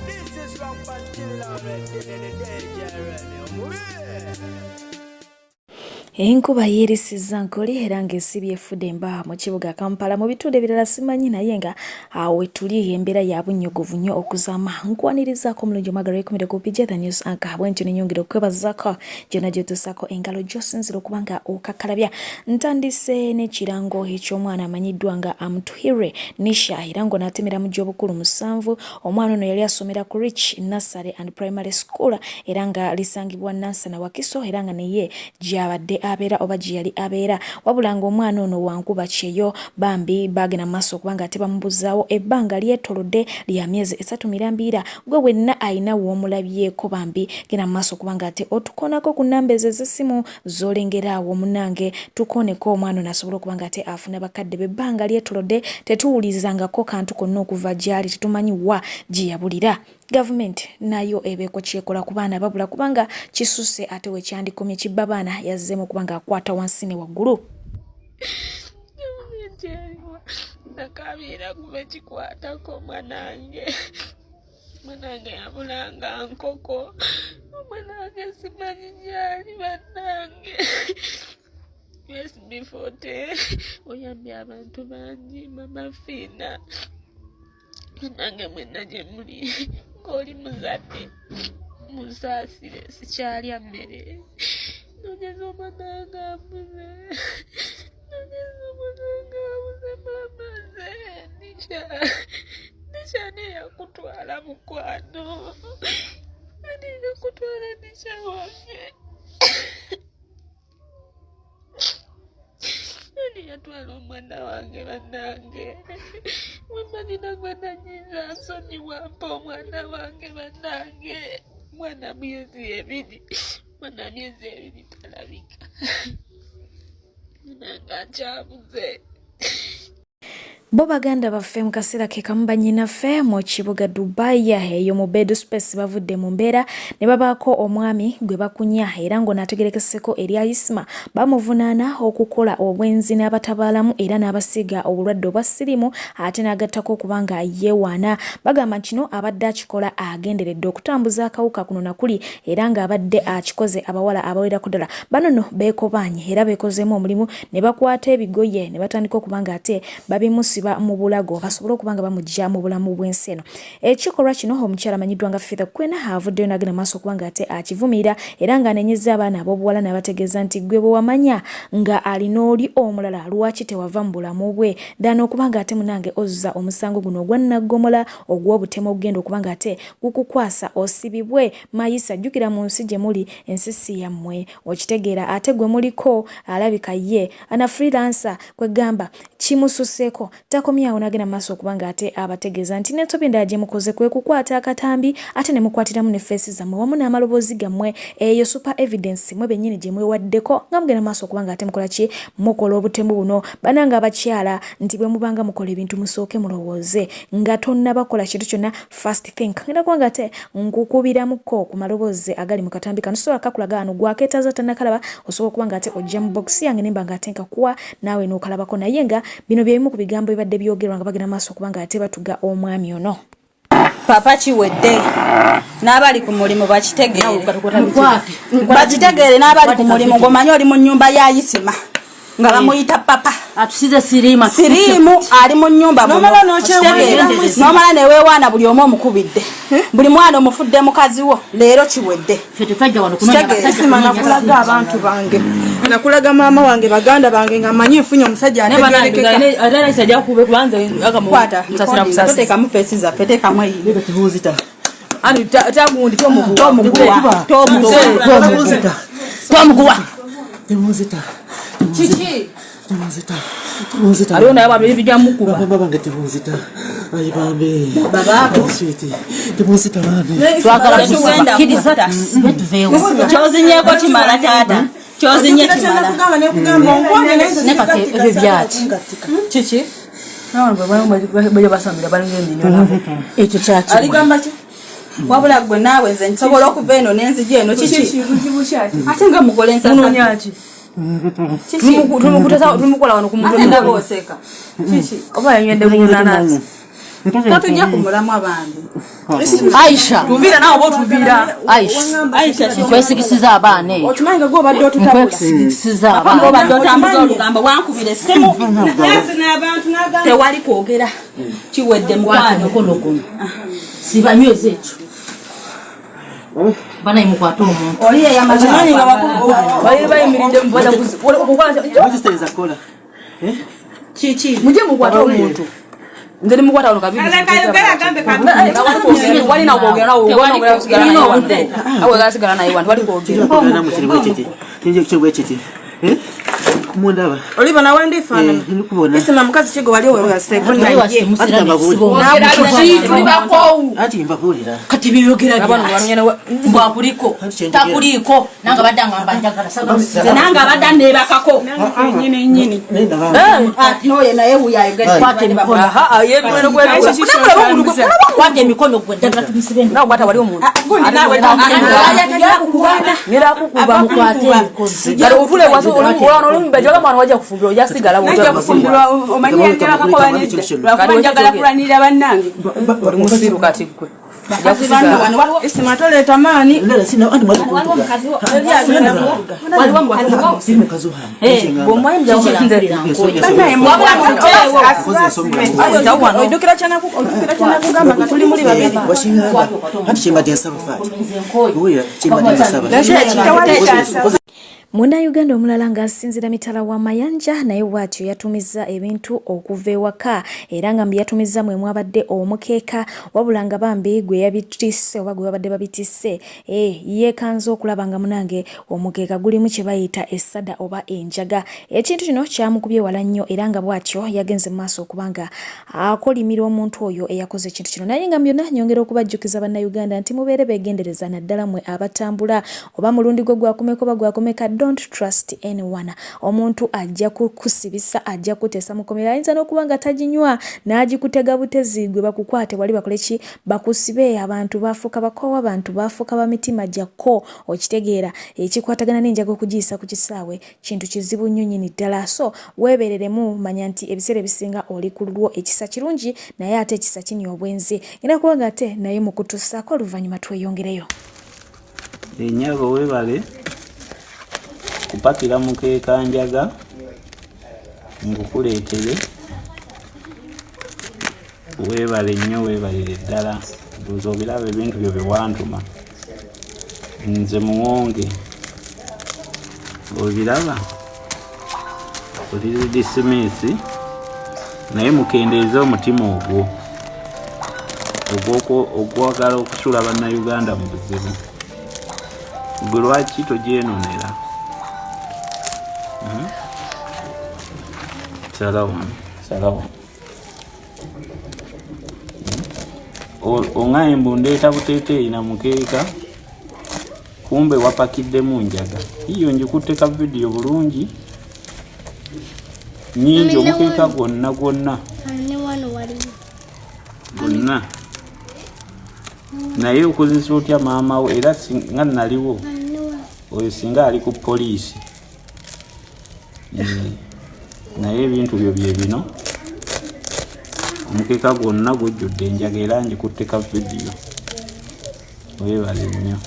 This is from Kitalo Enkuba yerisiza nkoli era ng'esibye efudde emba mu kibuga Kampala mu bitundu ebirala simanyi naye nga awe tuli embeera ya bunnyogovu nnyo okuzama nkwanirizaako omulungi omwagala ekumire ku PJ the News Anchor bwentyo nenyongera okwebazaako gyonna gyotuusaako engalo gy'osinzira okuba nga okakalabya ntandise n'ekirango eky'omwana amanyiddwa nga Amutuhire Nisha era ng'onaatemera mu gy'obukulu 7 omwana ono yali asomera ku Rich Nursery and Primary School era nga lisangibwa Nansana Wakiso era nga naye gy'abadde abeera oba gye yali abeera wabula ng'omwana ono wankuba kyeyo bambi bagenda maaso okuba nga tebamubuzaawo ebbanga lyetolodde lya myezi 3 mirambiira gwe wenna ayina w'omulabyeko bambi genda maaso okuba nga ate otukonako ku nnamba ezo ez'essimu z'olengeraawo munange tukoneko omwana ono asobola okuba nga ate afuna bakadde be ebbanga lyetolodde tetuwulizangako kantu konna okuva gy'ali tetumanyi wa gye yabulira. Government nayo ebeeko kyekola ku baana babula kubanga kisuse ate we kyandikomye kibba baana yazzeemu kubanga akwata wansi ne waggulu. Nakabeera kuba kikwatako mwanange yabulanga nkoko mwanange simanyi gyali bannange. Yes, before oyambye abantu bangi mama fina nange mwenna gye muli ng'oli muzadde musaasire sikyalya mmere nogeza omwanange abuze mama ze Nisha neyakutwala mukwano anina kutwala Nisha wange yatwala omwana wange bannange wemanina gwenanyiza nsonyiwampa omwana wange bannange mwana myezi 2 talabika nange akyabuze. Bo baganda baffe mu kaseera ke kamu bannyinaffe mu kibuga Dubai eyo mu bed space bavudde mu mbeera ne babaako omwami gwe bakunya era ng'onaategerekeseko eri Isma bamuvunaana okukola obwenzi n'abatabaalamu era n'abasiiga obulwadde obwa Silimu ate n'agattako okuba nga yeewaana. Bagamba kino abadde akikola agenderedde okutambuza akawuka kuno nakuli era ng'abadde akikoze abawala abawerako ddala. Bano no beekobanye era beekozeemu omulimu ne bakwata ebigoye ne batandika okuba nga ate babimusiba mu bulago basobola okubanga bamujja mu bulamu bw'ensi eno. Ekikolwa kino omukyala amanyiddwa nga Fitha Kwena avuddeyo n'agenda maaso okubanga ate akivumirira era ng'anenyezza abaana ab'obuwala n'abategeeza nti gwe bwe wamanya nga alina oli omulala lwaki tewava mu bulamu bwe ddala okubanga ate munange ozza omusango guno ogwa nnaggomola ogw'obutemu ogugenda okubanga ate gukukwasa osibibwe mayisa jjukira mu nsi gye muli ensisi yammwe okitegeera ate gwe muliko alabika ye ana freelancer kwegamba kimususeeko takomyawo n'agenda maaso okubanga ate abategeeza nti n'ensobi endala gye mukoze kwe kukwata akatambi ate ne mukwatiramu ne feesi zammwe wamu n'amaloboozi gammwe eyo super evidence mwe bennyini gye mwewaddeko nga mugenda maaso okubanga ate mukola ki mukola obutemu buno bananga abakyala nti bwe mubanga mukola ebintu musooke mulowooze nga tonnabakola kintu kyonna first think ngenda kubanga ate nkukubiramuko ku maloboozi agali mu katambi kano sobola kakulaga wano gwakeetaaza tannakalaba osobola okubanga ate ojja mu bokisi yange nemba nga ate nkakuwa naawe n'okalabako naye nga bino byebimu ku bigambo ebadde byogerwa nga bagenda maaso okubanga ate batuga omwami ono. Papa kiwedde n'abali ku mulimu bakitegeere n'abali ku mulimu ng'omanyi oli mu nnyumba ya Isima nga bamuyita papa atusize Silimu ali mu nnyumba n'omala neweewaana buli omu omukubidde buli mwana omufudde mukazi wo leero kiwedde Isima nakulaga abantu bange nakulaga maama wange baganda bange nga manyi nfunye omusajja ateekamu feesi zaffe teekamu eyiyo tagundi tomuguwa kiki aliwo naye abantu ebijja mukuba babange tebunzita ayi bambe babako tebunzita bane twagala kukkiriza betuveewo kyozinyeeko kimala taata kyozinye kimala nekate ebyo byaki kiki bwe basambira balinga endinyona ekyo kyaki aligamba ki wabula gwe naawe nze nsobola okuva eno n'enzija eno kiki ate nga mugole ensasaki tumukola wano ku mutwe ndaboseka oba yanywedde mu nanasi Tatujja kumulamu abantu. Aisha tuvira nawo bo tuvira Aisha kwesigisiza abaana Okimanga go badde otutabula kwesigisiza abaana go badde otambuza olugamba wankubira essimu tewali kwogera kiwedde mukwano kono siba nyweze ekyo bana imukwata omuntu oli eyamakimanyi nga bali bayimiride mubada Register kola. kiki muje mukwata omuntu ndeni mukwata ono kabiri wali na kwogera nawo wali kusigala nawo awe gasigala nayo wali kwogera Kugana mu kiri bwekiti. Kinje kyo bwekiti. Kumundaba. Oliva na wendi fana Nikubona. Isema mukazi kigo wali owe gasiteko na ye Ati mbabulira. kati biyogera bwakuliko takuliko nanga badanga mbajagala saga nanga badande bakako nyini ati noye naye uyayogera kwate mikono aha yebwero kwero kwate mikono kwenda tumisibeni nawo kwata wali omuntu nawe ngira kukuba mukwate mikono galo ufule waso olumbe joga mwana waje kufumbira ojasigala najja kufumbirwa omanyi yanjala kakola n'edda lwakuba njagala kulanira bannange oli musiru kati gwe isima toleeta maani oddukira kyanakugamba nga tuli muli babiri Munnayuganda omulala ng'asinzira mitala wa mayanja naye bw'atyo yatumiza ebintu okuva ewaka era nga mbi yatumiza mwe mwabadde omukeeka wabula nga bambi gwe yabitisse oba gwe babadde babitisse yeekanze okulaba nga munange omukeeka gulimu kye bayita essada oba enjaga. Ekintu kino kyamukubye wala nnyo era nga bw'atyo yagenze mu maaso okubanga akolimira omuntu oyo eyakoze ekintu kino. Naye nga byonna nyongera okubajjukiza bannayuganda nti mubeere beegendereza naddala mwe abatambula oba mulundi gwo gwakomeko oba gwakomeka. Don't trust anyone. Omuntu ajja kukusibisa ajja kutesa mukomera ayinza n'okuba nga taginywa n'agikutega butezi gwe bakukwate wali bakoleki bakusibe abantu bafuuka bakowa abantu bafuuka bamitima gyakko okitegeera ekikwatagana n'enjaga okugiyisa ku kisaawe kintu kizibu nnyo nnyini ddala so weebereremu manya nti ebiseera ebisinga oli ku lulwo ekisa kirungi naye ate ekisa kini obwenzi ngenda kuba nga ate naye mu kutussaako oluvannyuma tweyongereyo enyago webale kupakira mukeeka njaga ngukuleetere weebale nnyo weebalire ddala ndoza obiraba ebintu byo bewantuma nze muwonge obiraba oli disimisi naye mukendeeza omutima ogwagala okusula bannayuganda mu buzibu gwe lwaki togyenoonera salawo oŋŋayembu ndeeta buteeteeyi na mukeeka kumbe wapakiddemu njaga iyo njikutte ka vidiyo bulungi nyingi omukeeka gwonna naye okozesa otya maama we era nga naliwo oyo singa ali ku poliisi naye ebintu byo bye bino omukeeka gwonna gujjudde enjaga era njikutte ka vidiyo weebale nnyo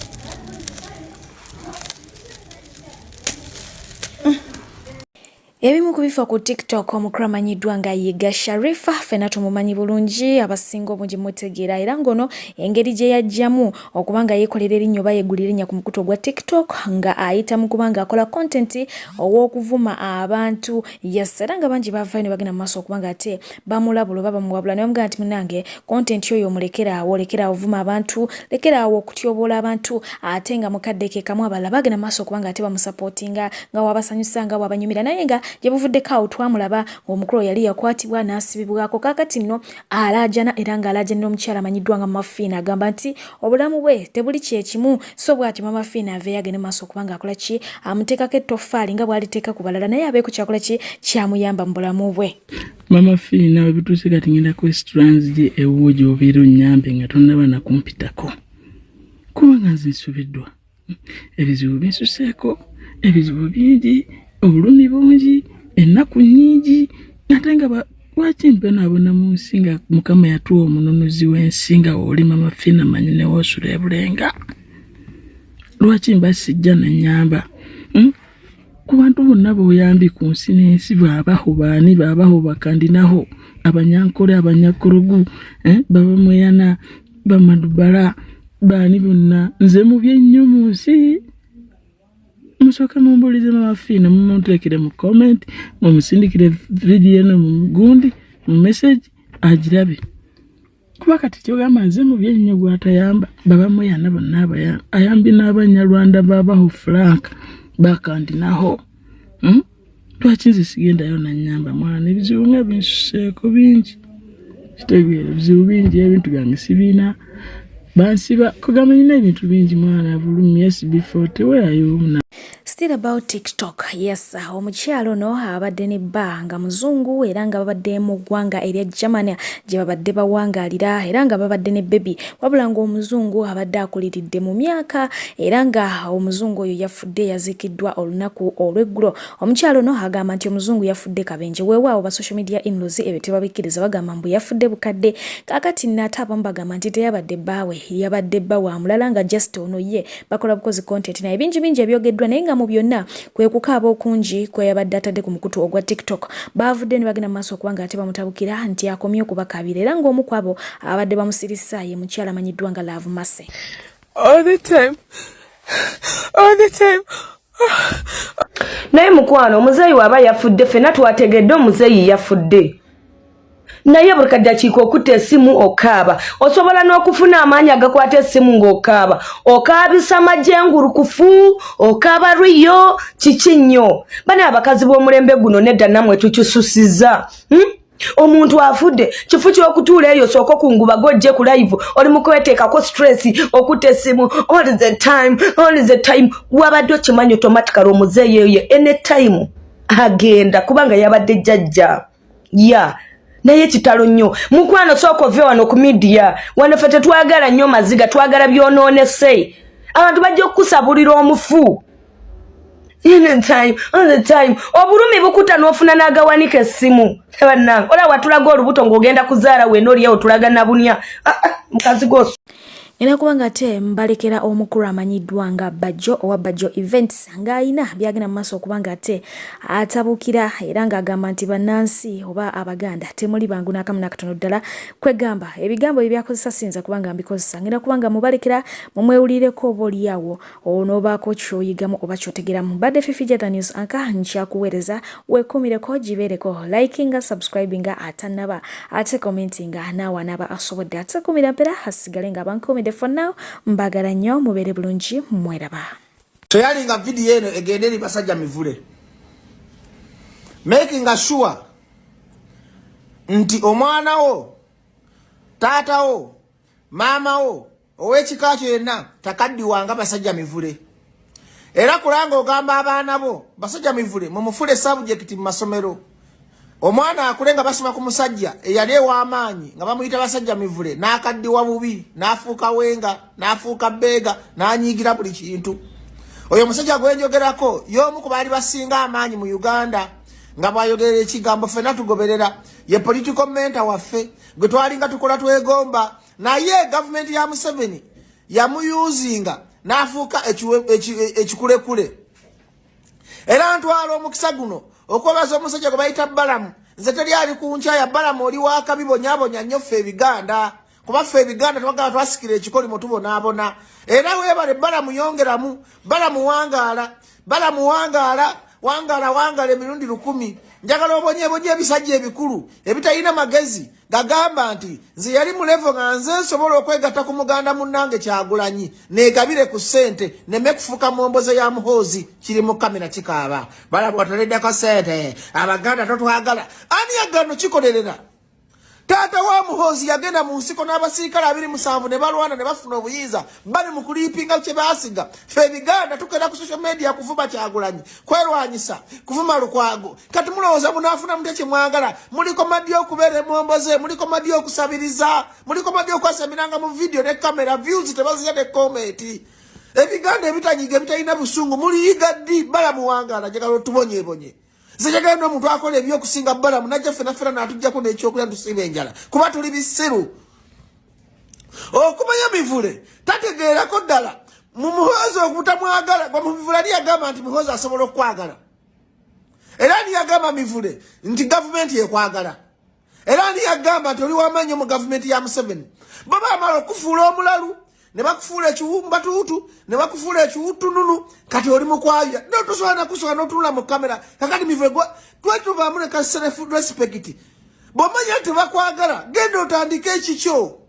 Ebimu ku bifa ku TikTok omukulu amanyiddwa nga Yiga Sharifa ffenna tumumanyi bulungi abasinga obungi mutegeera era ngono engeri gye yajjamu okubanga yeekolera erinnya oba yeegulira erinnya ku mukutu ogwa TikTok nga ayita mu kubanga akola content ow'okuvuma abantu era nga bangi bavaayo ne bagenda mu maaso okubanga ate bamulabula oba bamuwabula ne bamugamba nti munnange content oyo mulekeraawo vuma abantu lekeraawo okutyoboola abantu ate nga mukadde ke kamu abalala bagenda mu maaso okubanga ate bamusapootinga nga wabasanyusa nga wabanyumira naye nga jebuvuddeko awo twamulaba ng'omukulu yali yakwatibwa n'asibibwako kaakati nno alaajana era ng'alaajanira omukyala amanyiddwa nga Mama Fina agamba nti obulamu bwe tebuli kyekimu so bw'atyo Mama Fina aveeyo agende maaso okuba ng'akola ki amuteekako ettoffaali nga bw'aliteeka ku balala naye abeeko kyakola ki kyamuyamba mu bulamu bwe. Mama Fina we bituuse kati ngenda ku restaurants gye ewuwo gy'obeera onnyambe nga tonnaba nakumpitako kubanga nze nsubiddwa ebizibu binsuseeko ebizibu bingi obulumi bungi ennaku nnyingi ate nga Lwaki mpe nabona mu nsinga Mukama yatuwa omununuzi w'ensinga olima mafina manyine wosula ebulenga. Lwaki mba sijja na nyamba? Ku bantu bonna buyambi ku nsi n'ensi baabaho baani baabaho bakandinaho abanyankole abanyakorogu babamweyana bamadubala baani bonna nze mu byennyo mu nsi. Musoka mumbulize mafina mumuntekere mu comment mumusindikire video no mugundi mu message agirabe. Kuba kati kyogamba nze mu byennyo gwatayamba babamweyana bonna ayambi n'abanyarwanda babaho Frank bakandinaho. Twakinze sigenda yona nyamba mwana ebizibu nga binsuseeko bingi. Kitegeera ebizibu bingi ebintu byange sibina. Bansiba kugamba nyina ebintu bingi mwana bulumi SB40 weyayo. Still about TikTok. Yes, omukyalo no abadde ne banga muzungu era nga babadde mu ggwanga erya Germany gye babadde bawangalira era nga babadde ne baby wabula nga omuzungu abadde akuliridde mu myaka era nga omuzungu oyo yafudde yazikiddwa olunaku olw'eggulo. Omukyalo no agamba nti omuzungu yafudde kabenje weewaawo ba social media inlozi ebyo tebabikkiriza bagamba mbu yafudde bukadde kakati nate abamu bagamba nti teyabadde bbaawe yabadde bba wa mulala nga just ono ye bakola bukozi content naye bingi ebyogeddwa naye nga mu byonna kwe kukaaba okungi kwe yabadde atadde ku mukutu ogwa TikTok. Bavudde ne bagenda maaso okubanga ate bamutabukira nti akomye okubakabira era ng'omu ku abo abadde bamusirisa ye mukyala amanyiddwa nga Love Mase. All the time. Naye mukwano omuzeeyi waba yafudde fena twategedde omuzeeyi yafudde. Naye buli kaddakiika okutta essimu okaaba osobola n'okufuna amaanyi agakwata essimu ng'okaaba okaabisa majjengurukufu okaaba riyo kiki nnyo bana abakazi b'omulembe guno nedda namwe tukisusiza. Omuntu afudde kifu ky'okutuula eyo sooka kunguba gojje ku live oli mu kweteekako stress okutta essimu all the time wabadde okimanyi automatically omuzeeyi eyo anytime agenda kubanga yabadde jjajja naye kitalo nnyo mukwano sooka ove wano ku media wanafe tetwagala nnyo maziga twagala byonoonese abantu bajja okukusabulira omufu all the time obulumi bukuta n'ofuna n'agawanika essimu bannange ola watulaga olubuto ng'ogenda kuzaala wena oliyawo tulaga nabunya mukazi gwosu. Era kubanga te mbalekera omukulu amanyiddwa nga Bajjo owa Bajjo Events ng'ayina byagenda mu maaso okubanga te atabukira era ng'agamba nti bannansi oba abaganda temuli bangu n'akamu n'akatono ddala kwegamba ebigambo bye byakozesa sinza kubanga mbikozesa ngenda kubanga mubalekera mumwewulireko oba oliyawo onoobaako kyoyigamu oba kyotegeramu. Badde Fifijata News anka nkyakuweereza weekuumireko gibeereko likinga subscribinga atannaba ate commentinga naawe anaaba asobodde ate kuumira mpera asigale nga bankuumidde. For now, mbagala nnyo mubeere bulungi mweraba. Sharing video eno egenderi basajja mivule. Making sure nti omwana wo, tata wo, mama wo, owekika kyonna takaddiwanga basajja mivule. Era kulanga ogamba abaana bo basajja mivule mumufule subject mu masomero. Omwana akulenga basoma ku musajja eyali ew'amaanyi nga bamuyita basajja mivule n'akaddiwa bubi n'afuuka wenga n'afuuka beega n'anyiigira buli kintu. Oyo musajja gwenjogerako y'omu ku baali basinga amaanyi mu Uganda nga bw'ayogerera ekigambo ffenna tugoberera ye political mentor waffe gwe twalinga tukola twegomba naye gavumenti ya Museveni yamuyuzinga n'afuuka ekikulekule. Era ntwala omukisa guno okwebaza omusajja gwe bayita Balamu nze teri ali ku nkya ya Balamu oli wakabibonyabonya nnyo ffe Ebiganda kuba ffe Ebiganda twagala twasikira ekikolimo tubonaabona. Era weebale Balamu yongeramu Balamu wangaala emirundi 10 njagala obonyebonye ebisajja ebikulu ebitalina magezi gagamba nti nze yali mu level nga nze nsobola okwegatta ku muganda munnange Kyagulanyi negabire ku ssente neme kufuka momboze ya muhoozi kiri mu kamera kikaaba Balamu wataleddeko ssente abaganda totwagala ani yagano kikolerera. Tata wa muhoozi yagenda mu nsiko n'abasirikale 27 ne balwana ne bafuna obuyinza bali mu kulipinga kye baasiga. Ffe Ebiganda tukera ku social media kuvuma Kyagulanyi kwerwanyisa kuvuma Lukwago kati mulowooza munaafuna mutya kye mwagala muliko madi okubeera emwomboze muliko madi okusabiriza muliko madi okwasamiranga mu video ne kamera views tebazira ne comment. Ebiganda ebitanyiga ebitalina busungu muliyiga ddi Balamu wangaala njagala tubonyebonye Zijagala ndo muntu akola ebyokusinga balamu najja fena n'atuggyako n'ekyokulya tusiba enjala kuba tuli bisiru okumanya mivule tategeerako ddala mu muhoozi okutamwagala gwa muvule ali yagamba nti muhoozi asobola okwagala era ani yagamba mivule nti gavumenti yekwagala era ani yagamba nti oli wamanyi mu gavumenti ya Museveni bo baamala okufuula omulalu ne bakufuula ekiwumba tuutu ne bakufuula ekiwutununu kati oli mukwaya notosobola nakusobola n'otunula mu kamera kakati mivule twetuvaamu ne self respect bw'omanya nti bakwagala genda otandika ekikyo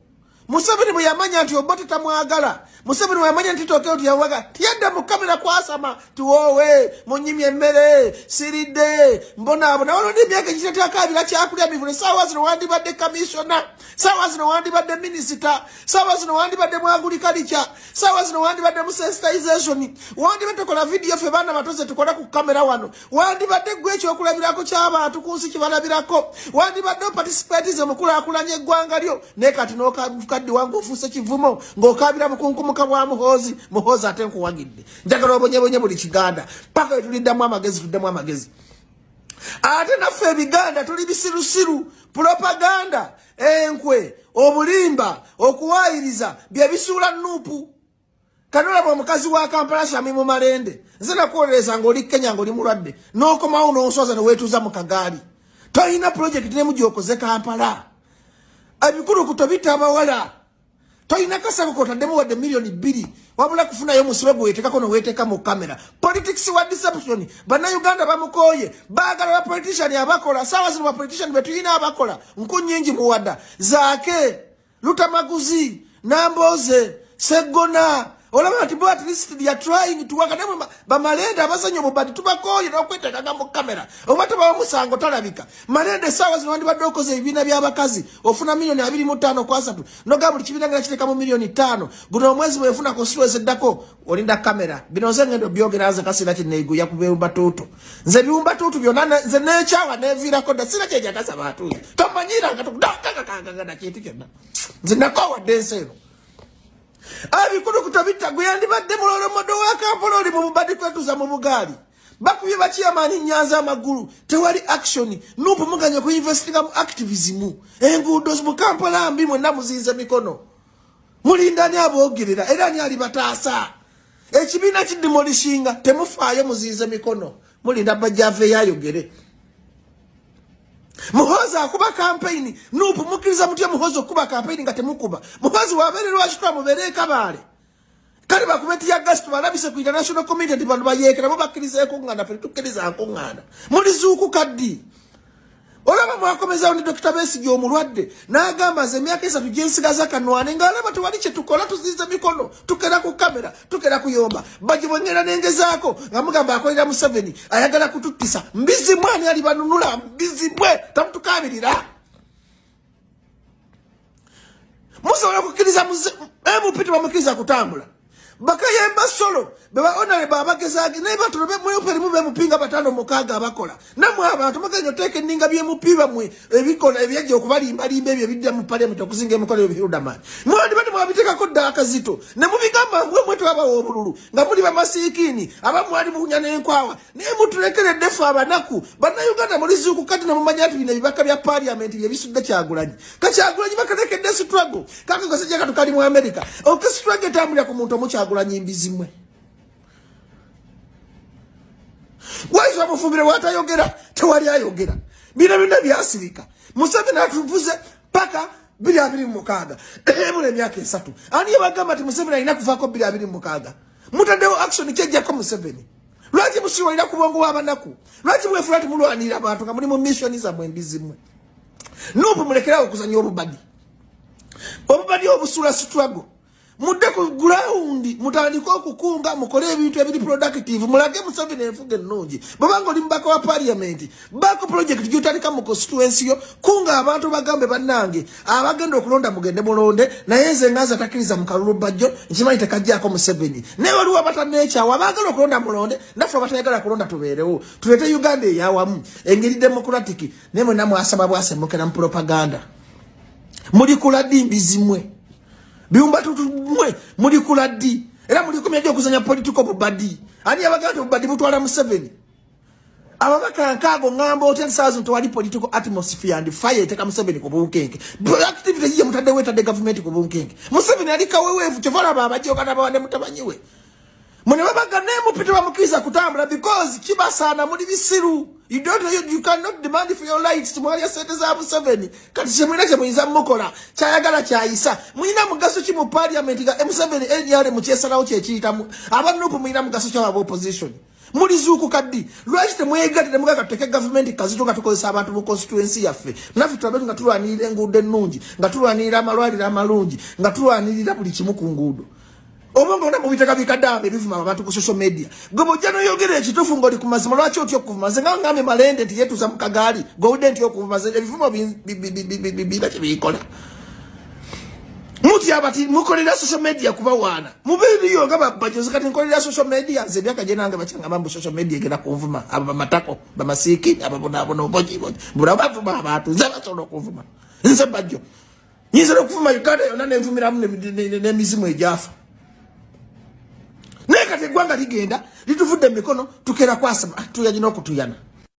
Museveni bwe yamanya nti obote tamwagala Museveni bwe yamanya nti tokeo tiyawagala tiyadda mu kamera kwasama tuwowe munyimye emmere siridde mbonaabona walonda emyaka ekitatakabira kyakulya mivule saawa zino wandibadde commissioner saawa zino wandibadde minister saawa zino wandibadde mu agriculture saawa zino wandibadde mu sensitization wandibadde kola video ffe baana batoze tukola ku kamera wano wandibadde gwe ekyokulabirako ky'abantu ku nsi kibalabirako wandibadde participatize mu kulaakulanya eggwanga lyo naye kati n'okaddi wangu ofuuse kivumo ng'okabira mukunkumuka bwa muhoozi ate nkuwagidde njagala obonyebonye buli kiganda paka wetuliddamu amagezi tuddemu amagezi ate naffe ebiganda tuli bisirusiru propaganda enkwe obulimba okuwaayiriza bye bisuula nuupu kanolaba omukazi wa Kampala Shami mu malende nze nakuwolereza ng'oli Kenya ng'oli mulwadde n'okomawo n'onswaza ne weetuuza mu kagaali toyina project nemu gy'okoze Kampala ebikulukuto bita abawala toyina kasako kotaddemu wadde milioni 2 wabula kufunayo musibe gweteekako noweeteeka mu kamera politics wa deception bannayuganda bamukooye baagala bapolitician abakola saawa zino bapolitician betuyina abakola nku nnyingi muwadda zaake lutamaguzi namboze segona olaba nti bo at least they are trying to work them bamalende abazanyo mubadi tubakooye n'okweteekaga mu kamera oba tabawo musango talabika malende saawa zino wandibadde okoze ebibiina by'abakazi ofuna milioni 25 ku 3 noga buli kibiina nga kiteekamu milioni 5 guno omwezi bwefuna constituency eddako olinda kamera bino nze ngendo byogera nze kasira kineeguya ku biwumba tuutu nze biwumba tuutu byonna nze neekyawa neeviirako dda sira kyejagasa baatuuzi tomanyiranga tukudakakakakagana kintu kyonna nze nakoowadde ensi eno abikulukuto bittago yandibadde mulolomodo wa Kampala oli mu bubadi kwetuza mu bugaali bakubye bakiyamaani Nyanza amagulu tewali action nupu muganya ku investiga mu activism enguudo mu Kampala mbi mwenna muzinze mikono mulindani aboogerera era ani ali bataasa ekibiina kidemolishinga temufaayo muzinze mikono mulinda bajjave yayogere muhoozi akuba campaign nupu mukiriza mutya muhoozi okuba campaign nga temukuba muhoozi wabeere lwakitwa mubeere kabaale kale bakumeti ya gas tubalabise ku international community ndi bantu bayeekera bo bakkiriza ekungana pe tukkiriza akungana mulizuuku kaddi olaba mwakomeza ndi Dr. Besigye omulwadde n'agamba nze emyaka 3 gyensigaza kanwane ng'alaba tewali kye tukola tuzize mikono tukera ku kamera tukera kuyomba bagibwengera nengezaako nga mugamba akolera Museveni ayagala kututtisa mbizimwe ani ali banunula mbizimwe tamutukabirira musobola kukkiriza mupiti bamukiriza kutambula bakayemba solo beba onale baba gezagi naye batono bemwe mu bemupinga 5-6 abakola namwe abantu muganyo teke ninga byemupiba mwe ebikola ebyajja okubalimba limba ebyo bidda mu parliament okuzinga emikono ebirudamani mwandi bati mwabiteka ko daka zito ne mubigamba mwe mwetu abawo obululu nga muli bamasikini abamwali munya n'enkwawa naye mutulekere defu abanaku bannayuganda mulizuku kati na mumanya ati bino bibaka bya parliament byebisudde Kyagulanyi Kyagulanyi bakatekedde struggle kaka gasajja katukali mu America struggle tambulira ku muntu Kyagulanyi mbizimwe waizo amufumire watayogera tewali ayogera bina byasirika Museveni atuvuze paka 2026 ebule myaka 3 ani bagamba ati Museveni alina kuvaako 2026 mutaddewo action kyejjako Museveni lwaki musiwa ina kubongo wabanaku lwaki mwefulati mulwanira abantu nga muli mu mission zammwe mbizimwe nupu mulekerawo okuzanya obubadi obusula struggle mudde ku ground mutandika okukunga mukole ebintu ebiri productive mulage Museveni enfuge ennungi babanga oli mbaka wa parliament bako project gyotandika mu constituency yo kunga abantu bagambe bannange abagenda okulonda mugende mulonde naye nze ngaza takiriza mu kalulu bajjo nkimanyi tekajjaako Museveni naye waliwo abatanekyawa abagala okulonda mulonde naffe abatayagala kulonda tubeerewo tulete Uganda eyawamu engeri democratic naye mwenna mwasaba bwasemmukira mu propaganda muli kuladi mbizimwe biumba tutumwe muli kuladi era muli kumya okuzanya political bubadi ani abaganda bubadi mutwala Museveni ababaka nkago ngamba hotel sazo ntwali political atmosphere and fire iteka Museveni ku bunkenke activity ye mutade wetade government ku bunkenke Museveni alika wewe chovala baba joka nabawande mutabanyiwe mune babaga nemu pite bamukiriza kutambula because kibasana muri bisiru you cannot demand for your rights mwali asete za Museveni kati chemwina chemwiza mukola chayagala chaisa mwina mugaso chi mu parliament ga Museveni NR muchesa nawo chechita abantu mwina mugaso cha opposition muri zuku kadi lwachite mwegate mugaga teke government kazito katukozesa abantu mu constituency yafe nafitu abetu ngatulwanire ngude nungi ngatulwanira amalwalira amalungi ngatulwanira buli kimu ku ngudo Omongo na mubitaka bikadambe bivuma abantu ku social media. Gobo jano yogere ekitufu ngoli ku mazima lwacho otyo kuvuma zenga ngame malende nti yetu za mkagali golden yo kuvuma zenga bivuma bibira kibikola. Muti abati mukolera social media kuba wana. Mubiri yo ngaba bajozi kati nkolera social media nzebya kajenanga bachanga mambo social media gena kuvuma aba matako bamasiki ababona bono boji bura bavuma abantu zaba tono kuvuma. Nze bajo. Nyizero kuvuma yikade yona nemvumira ne mizimu ejafa. Neka tegwanga ligenda lituvude mikono tukera kwasama tuyajina okutuyana